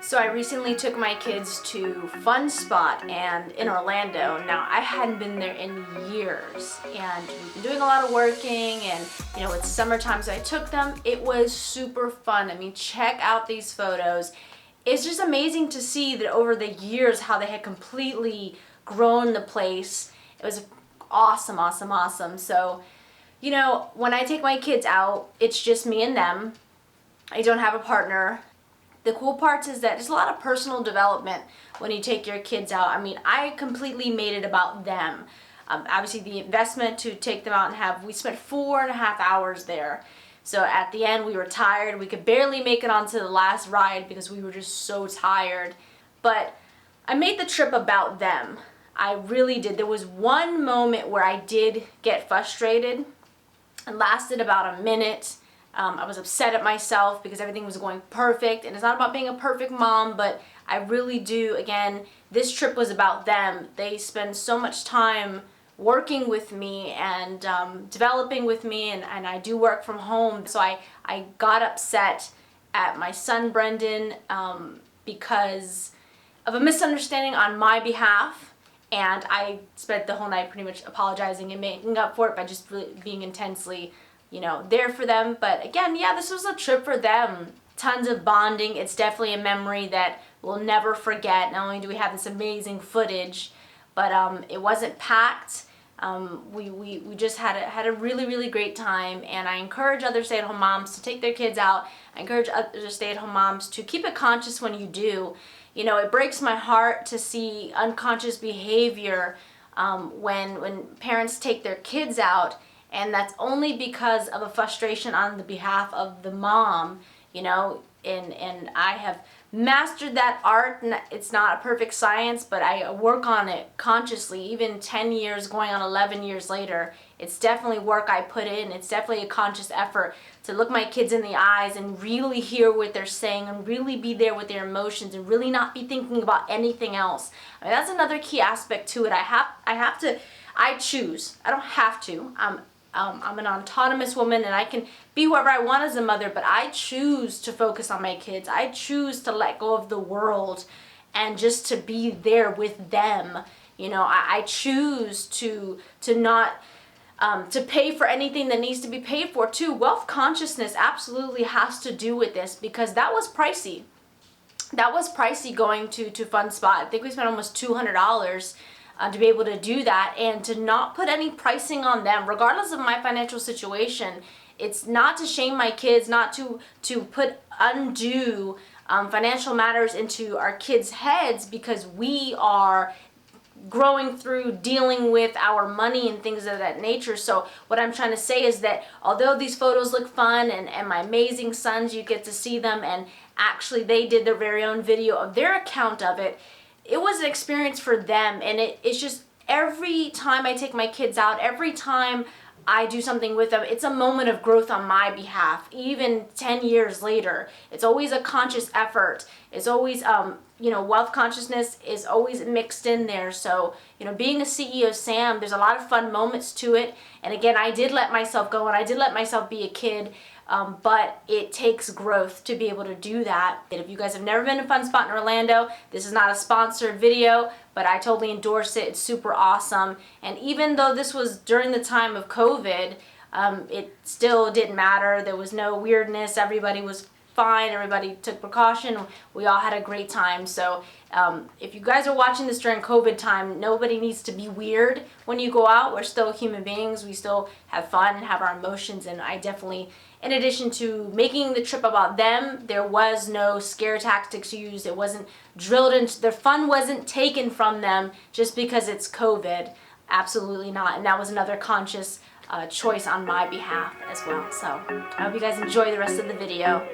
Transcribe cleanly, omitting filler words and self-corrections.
So I recently took my kids to Fun Spot and in Orlando. Now I hadn't been there in years, and we've been doing a lot of working, and it's summertime, so I took them. It was super fun. I mean, check out these photos. It's just amazing to see that over the years how they had completely grown the place. It was awesome, awesome, awesome. So, when I take my kids out, it's just me and them. I don't have a partner. The cool part is that there's a lot of personal development when you take your kids out. I mean, I completely made it about them. Obviously, the investment to take them out and we spent 4.5 hours there. So at the end, we were tired. We could barely make it onto the last ride because we were just so tired. But I made the trip about them. I really did. There was one moment where I did get frustrated. It lasted about a minute. I was upset at myself because everything was going perfect, and it's not about being a perfect mom, but I really do, again, this trip was about them. They spend so much time working with me and developing with me, and I do work from home, so I got upset at my son Brendan because of a misunderstanding on my behalf, and I spent the whole night pretty much apologizing and making up for it by just really being intensely there for them. But again, yeah, this was a trip for them. Tons of bonding. It's definitely a memory that we'll never forget. Not only do we have this amazing footage, but it wasn't packed. We just had a really, really great time, and I encourage other stay-at-home moms to take their kids out. I encourage other stay-at-home moms to keep it conscious when you do. It breaks my heart to see unconscious behavior when parents take their kids out. And that's only because of a frustration on the behalf of the mom, and I have mastered that art. And it's not a perfect science, but I work on it consciously. Even 10 years, going on 11 years later, it's definitely work I put in. It's definitely a conscious effort to look my kids in the eyes and really hear what they're saying and really be there with their emotions and really not be thinking about anything else. I mean, that's another key aspect to it. I choose. I don't have to. I'm an autonomous woman, and I can be whoever I want as a mother, but I choose to focus on my kids. I choose to let go of the world and just to be there with them. I choose to not to pay for anything that needs to be paid for too. Wealth consciousness absolutely has to do with this, because that was pricey. That was pricey going to Fun Spot. I think we spent almost $200 to be able to do that, and to not put any pricing on them, regardless of my financial situation. It's not to shame my kids, not to put undue financial matters into our kids' heads, because we are growing through dealing with our money and things of that nature. So what I'm trying to say is that although these photos look fun, and my amazing sons, you get to see them, and actually they did their very own video of their account of it, it was an experience for them. And it's just every time I take my kids out, every time I do something with them, it's a moment of growth on my behalf. Even 10 years later, it's always a conscious effort. It's always, wealth consciousness is always mixed in there. So, being a CEO SAHM, there's a lot of fun moments to it. And again, I did let myself go, and I did let myself be a kid. But it takes growth to be able to do that. And if you guys have never been to Fun Spot in Orlando, this is not a sponsored video, but I totally endorse it. It's super awesome. And even though this was during the time of COVID, it still didn't matter. There was no weirdness. Everybody was fine. Everybody took precaution. We all had a great time. So if you guys are watching this during COVID time, nobody needs to be weird when you go out. We're still human beings. We still have fun and have our emotions. And I definitely, in addition to making the trip about them, there was no scare tactics used. It wasn't drilled into, their fun wasn't taken from them just because it's COVID. Absolutely not. And that was another conscious choice on my behalf as well. So I hope you guys enjoy the rest of the video.